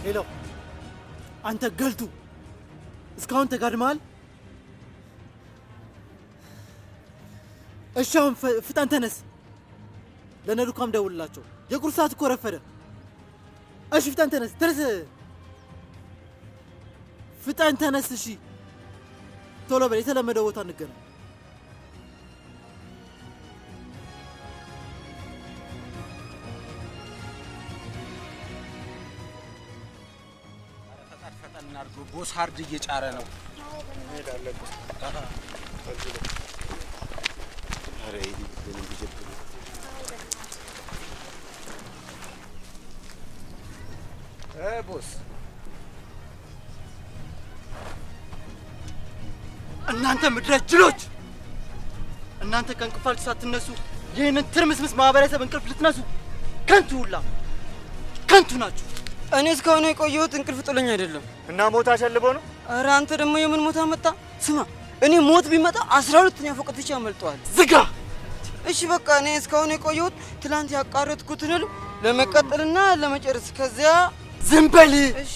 ሄሎ አንተ ገልቱ እስካሁን ተጋድመሃል? እሺ አሁን ፍጠን ተነስ። ለነዱካም ደውልላቸው። የቁርስ ሰዓት እኮ ረፈደ። እሺ ፍጠን ተነስ ፍጠን ተነስ። እሺ ቶሎ በል። የተለመደው ቦታ እንገናኝ። ፈጠን አድርጎ ቦስ ሃርድ እየጫረ ነው። ሄዳለሁ። አረ ይሄ ምን ቢጀብሩ ቦስ እናንተ ምድረ ጅሎች! እናንተ ከእንቅልፋችሁ ሳትነሱ ይህንን ትርምስምስ ማህበረሰብ እንቅልፍ ልትነሱ ከንቱ ናችሁ። እኔ እስካሁን የቆየሁት እንቅልፍ ጥሎኝ አይደለም። እና ሞት አሸልቦ ነው? ኧረ አንተ ደግሞ የምን ሞት አመጣ? ስማ እኔ ሞት ቢመጣ 12ኛ ፎቅ ትቼ አመልጠዋል። ዝጋ! እሺ በቃ እኔ እስካሁን የቆየሁት ትላንት ያቃረጥኩትን ለመቀጠልና ለመጨረስ ከዚያ ዝም በል። እሺ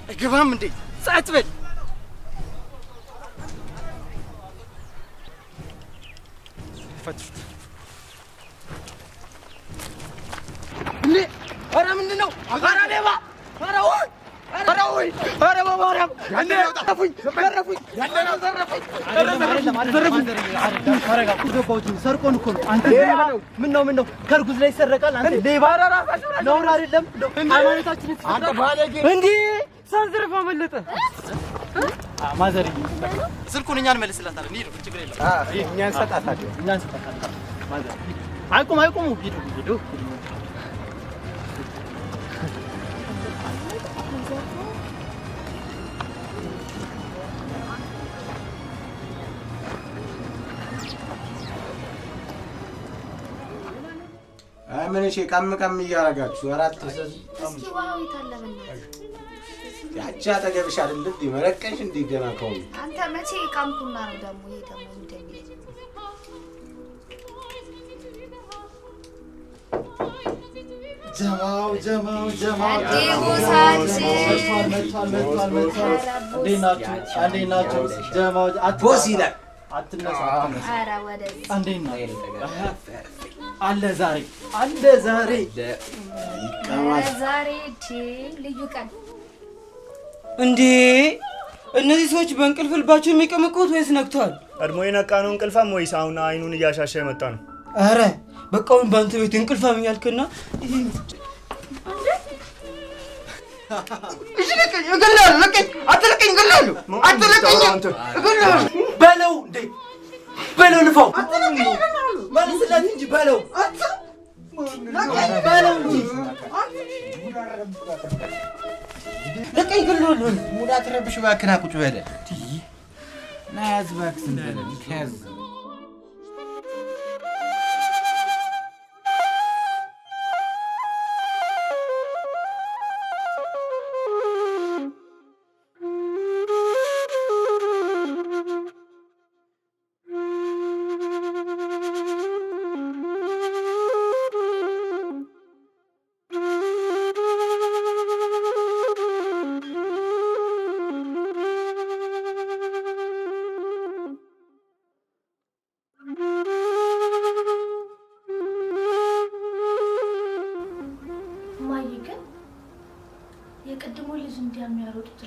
አይገባም እንዴ? ጸጥ በል። ፈትሹት እንዴ! ኧረ ምንድን ነው? ኧረ ሌባ! ኧረ ወይ! ኧረ ወይ! ኧረ በማርያም ዘረፉኝ! ሰርቆን እኮ ነው። አንተ ምን ነው ከርጉዝ ላይ ይሰረቃል? አንተ ሌባ! ነውር አይደለም? ሃይማኖታችንን አንተ ባለጌ! እንዴ ሳንዘርፍ አመለጠ። ማዘር ስልኩን እኛ እንመልስላታለን። ሂዱ፣ ችግር የለም። እኛ እንሰጣታለን። ማዘር አይቁሙ። ሂዱ። ምን እሺ ቀም እያረጋችሁ አራት ተሰዝ እስኪ ዋው ይታለበና ያቻ ተገብሽ አይደል እንዴ መረቀሽ እንዴ ገና ከሆነ አንተ መቼ ቃምኩና ነው ደግሞ ይሄ ደግሞ እንደሚል ጀማው አዴናችሁ ጀማው ቦስ ይላል አትነሳ። አራ ወደዚህ አንዴና አለ ዛሬ ልዩ ቀን እንዴ! እነዚህ ሰዎች በእንቅልፍ ልባቸው የሚቀመቁት ወይስ ነክቷል? ቀድሞ የነቃ ነው እንቅልፋም ወይስ አሁን አይኑን እያሻሻ የመጣ ነው? አረ በቃውን ባንተ ቤት እንቅልፋም ያልከና በለው እንዴ በለው ልፋው መልስላት እንጂ በለው እንጂ ለቀኝ ገለሉ ሙዳ ተረብሽ ባክና ቁጭ በለ ና ያዝ ባክስ እንደለ ከያዝ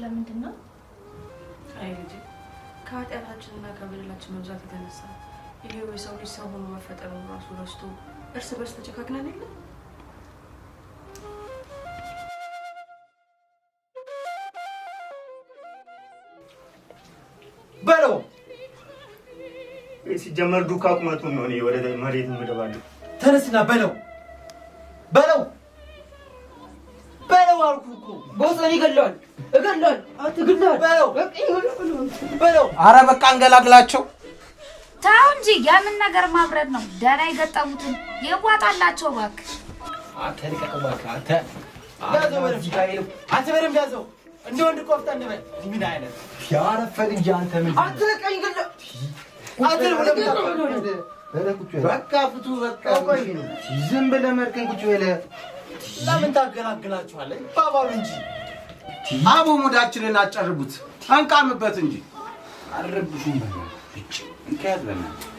ለምንድን ነው? አይ ልጅ ከኃጢአታችንና ከበደላችን መብዛት የተነሳ ይሄው የሰው ልጅ ሰው ሆኖ መፈጠሩን ራሱ ረስቶ እርስ በርስ ተጨካክነን የለ በለው ሲጀመር ዱካ ቁመቱን ነው እኔ ወደ መሬት ምደባለሁ። ተነስና በለው አልኩህ እኮ ቦስ እኔ እገለዋል አትግለዋል በለው ኧረ በቃ እንገላግላቸው። ታው እንጂ ያንን ነገር ማብረድ ነው። ደህና የገጠሙትን ይዋጣላቸው እባክህ። አንተ ልቀቀው እባክህ አንተ በደምብ ያዘው እንደ ወንድ ቆፍጠን በል። ምን አይነት ያረፈድ እንጂ አንተ ምን አትለቀኝ ገለ በቃ ፍቱ በቃ ዝም ብለህ መርከን ቁጭ በለ ለምን ታገላግላችኋለህ? ባባሉ እንጂ አቡ ሙዳችንን አጨርቡት አንቃምበት እንጂ አረብሽም በእጭ እንካያት በእናትህ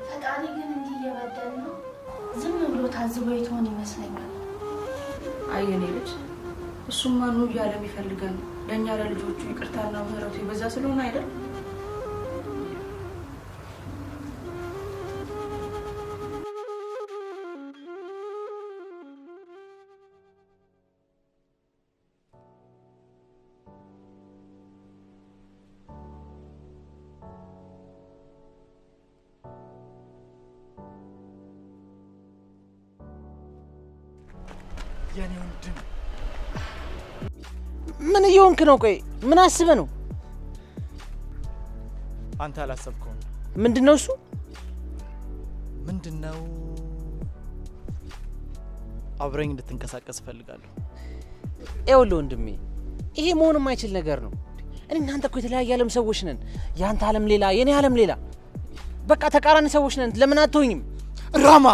ፈጣሪ ግን እንዲህ እየበደል ነው ዝም ብሎ ታዝቦ ይተውን ይመስለኛል። አየኔ ልጅ እሱማ ነው እያለ የሚፈልገን ለእኛ ለልጆቹ ይቅርታና ምህረቱ ይበዛ ስለሆነ አይደል? የኔ ወንድም ምን እየሆንክ ነው? ቆይ ምን አስበህ ነው? አንተ አላሰብከው? ምንድነው እሱ? ምንድነው? አብረኝ እንድትንቀሳቀስ ፈልጋለሁ። ይኸውልህ ወንድሜ ይሄ መሆን የማይችል ነገር ነው። እናንተ እኮ የተለያየ ዓለም ሰዎች ነን። ያንተ ዓለም ሌላ፣ የኔ ዓለም ሌላ። በቃ ተቃራኒ ሰዎች ነን። ለምን አትሆኝም? ራማ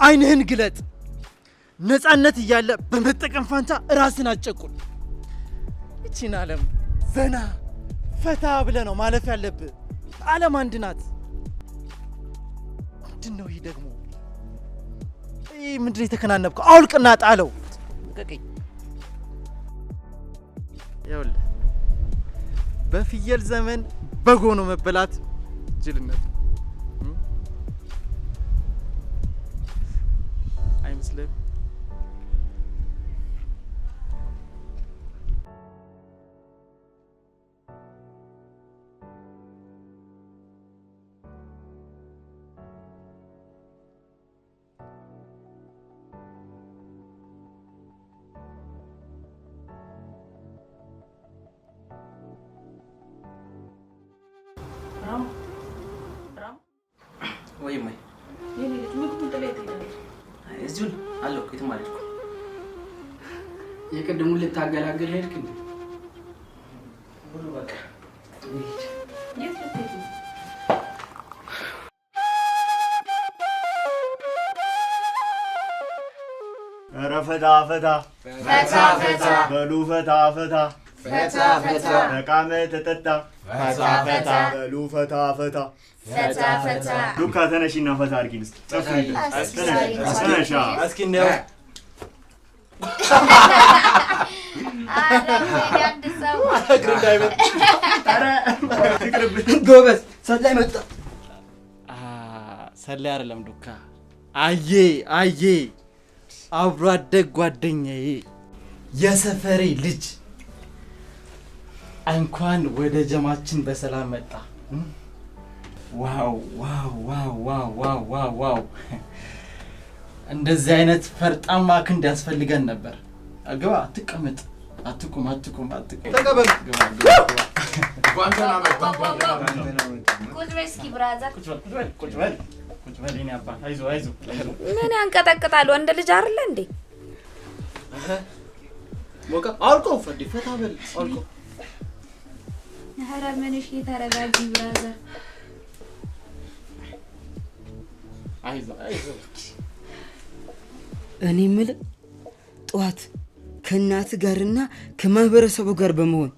አይንህን ግለጥ። ነፃነት እያለ በመጠቀም ፋንታ ራስን አጨቁን። እቺን ዓለም ዘና ፈታ ብለህ ነው ማለፍ ያለብህ። ዓለም አንድ ናት። ምንድነው ይሄ ደግሞ? ይሄ ምንድነው የተከናነብከው? አውልቅና ጣለው። ልቀቀኝ። ይኸውልህ በፍየል ዘመን በግ ሆኖ መበላት ጅልነት ነው። አይመስልህም? ወይ ማይ የኔ ልጅ ምግቡን ጥለህ ትሄዳለህ? እዚሁ አለሁ። የትም አልሄድኩም። የቅድሙን ልታገላግል ሄድክ እንዴ? ሁሉ በቃ የት ልትሄድ ነው? ኧረ ፈታ ፈታ ፈታ ፈታ በሉ ፈታ ፈታ ፈታ ፈታ ተቃመ ተጠጣ ፈታ ፈታ በሉ ፈታ ፈታ ፈታ ፈታ ዱካ ተነሺና ፈታ አድርጊን እስኪ ጨፍሪ ተነሻ እስኪ እንደው አንድ ሰው እግር እንዳይመጣ ጎበዝ ሰላይ መጣ። ሰላይ አይደለም ዱካ። አዬ አብሮ አደግ ጓደኛዬ የሰፈሬ ልጅ እንኳን ወደ ጀማችን በሰላም መጣ። ዋው ዋው ዋው ዋው ዋው ዋው ዋው! እንደዚህ አይነት ፈርጣማ ክንድ ያስፈልገን ነበር። አግባ፣ አትቀመጥ፣ አትቁም። ተቀበል ጓንተና መጣ ቁጭ በል እስኪ ብራዘር። ቁጭ በል የኔ አባት። አይዞህ። ምን ያንቀጠቅጣል? ወንድ ልጅ አይደለ እንዴ? ሞቃ አልቆ ፈታ በል አልቆ። ኧረ ምን እሺ፣ ተረጋጊ ብራዘር። አይዞህ። እኔ የምልህ ጠዋት ከእናት ጋርና ከማህበረሰቡ ጋር በመሆን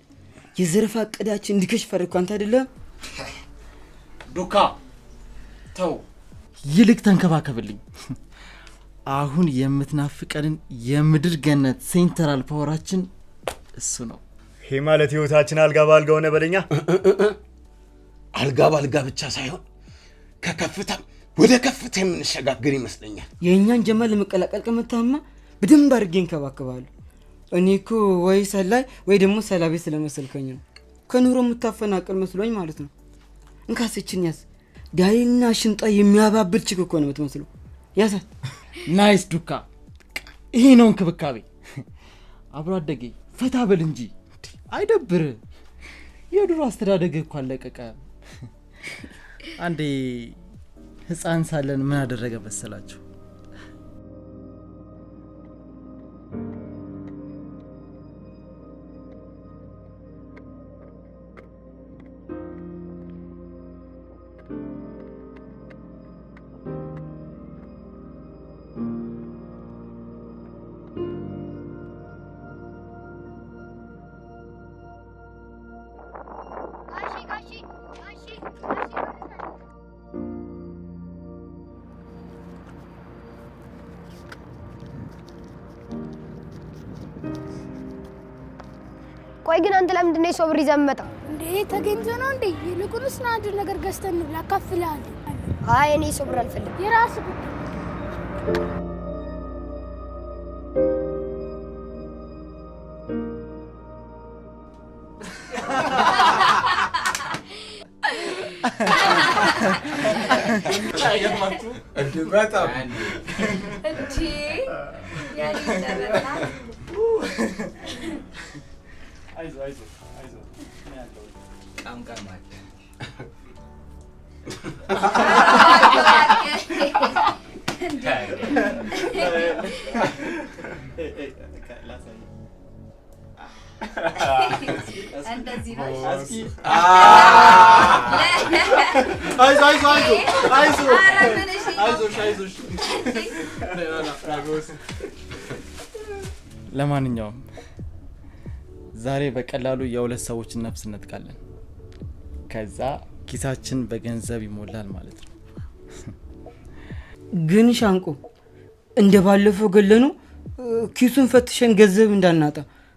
የዘረፋ እቅዳችን እንዲከሽፍ አደረግኩ። አንተ አይደለም ዱካ ተው፣ ይልቅ ተንከባከብልኝ። አሁን የምትናፍቀንን የምድር ገነት ሴንትራል ፓወራችን እሱ ነው። ይሄ ማለት ህይወታችን አልጋ ባልጋ ሆነ በለኛ። አልጋ ባልጋ ብቻ ሳይሆን ከከፍታ ወደ ከፍታ የምንሸጋገር ይመስለኛል። የእኛን ጀማ ለመቀላቀል ከመጣህማ በደንብ አድርጌ እንከባከባለሁ። እኔ እኮ ወይ ሰላይ ወይ ደግሞ ሰላቤ ስለመሰልከኝ ነው። ከኑሮ የምታፈናቅል መስሎኝ ማለት ነው። እንካስችን ያዝ። ዳይና ሽንጣ የሚያባብል ችክ እኮ ነው የምትመስለው። ያዛት። ናይስ ዱካ፣ ይሄ ነው እንክብካቤ። አብሮ አደጌ ፈታ በል እንጂ አይደብር። የድሮ አስተዳደግ እኮ አለቀቀ። አንዴ ህፃን ሳለን ምን አደረገ መሰላችሁ? ቆይ ግን አንተ ለምንድን ነው የሰው ብር ይዘህ የምትመጣው? እንዴ ተገኝቶ ነው እንዴ? ይልቁንስ ና አንድ ነገር ገዝተን እንብላ፣ አካፍልሃለሁ። አይ እኔ የሰው ብር አልፈልግም። የራስህ ጉዳይ። እንደዚህ ነው። ለማንኛውም ዛሬ በቀላሉ የሁለት ሰዎችን ነፍስ እንነጥቃለን። ከዛ ኪሳችን በገንዘብ ይሞላል ማለት ነው። ግን ሻንቆ እንደባለፈው ገለኑ ኪሱን ፈትሸን ገንዘብ እንዳናጣ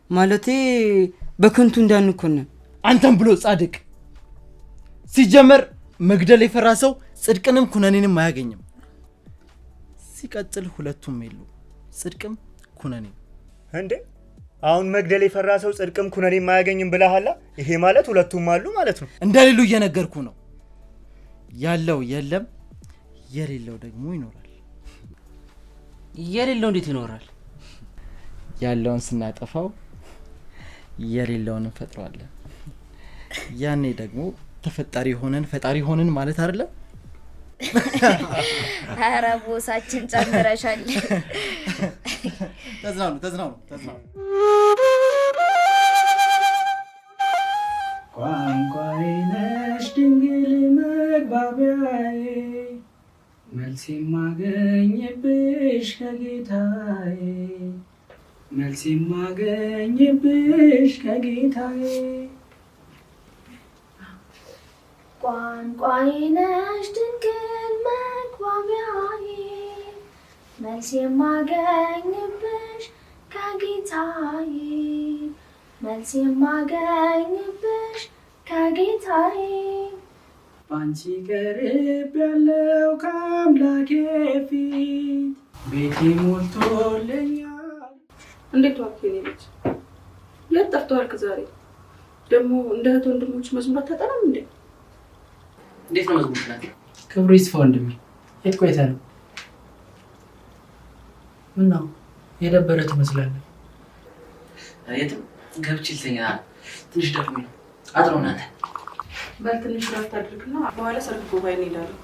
ማለቴ በከንቱ እንዳንኮነን። አንተም ብሎ ጻድቅ ሲጀመር መግደል የፈራ ሰው ጽድቅንም ኩነኔንም አያገኝም። ሲቀጥል ሁለቱም የሉ ጽድቅም ኩነኔም። እንዴ አሁን መግደል የፈራ ሰው ጽድቅም ኩነኔም አያገኝም ብለሃላ? ይሄ ማለት ሁለቱም አሉ ማለት ነው። እንደሌሉ እየነገርኩ ነው። ያለው የለም፣ የሌለው ደግሞ ይኖራል። የሌለው እንዴት ይኖራል? ያለውን ስናጠፋው የሌለውን እንፈጥረዋለን። ያኔ ደግሞ ተፈጣሪ ሆነን ፈጣሪ ሆነን ማለት አይደለም? ኧረ ቦሳችን ጨምረሻል። ተዝናኑ። ቋንቋዬ ነሽ ድንግል መግባቢያዬ መልስ የማገኝብሽ ከጌታዬ መልስ የማገኝብሽ ከጌታዬ ቋንቋዬ ነሽ ድንግል መግባቢያዬ መልስ የማገኝብሽ ከጌታዬ መልስ የማገኝብሽ ከጌታዬ ባንቺ ቀርብ ያለው ከአምላኬ ፊት ቤቴ ሞልቶልኛል። እንዴት ዋልክ የኔ ልጅ? የት ጠፍተዋልክ ዛሬ? ደግሞ እንደ እህት ወንድሞች መዝሙር አታጠናም እንዴ? እንዴት ነው መዝሙር ናት? ክብሩ ይስፋ ወንድሜ። የት ቆይተህ ነው? ምን ነው የደበረ ትመስላለህ? የትም ገብቼ ልተኛ ትንሽ ደክሞኝ ነው። አጥሮ ናት። በል ትንሽ ረፍት አድርግና በኋላ ሰርግ ጉባኤ እንሄዳለን።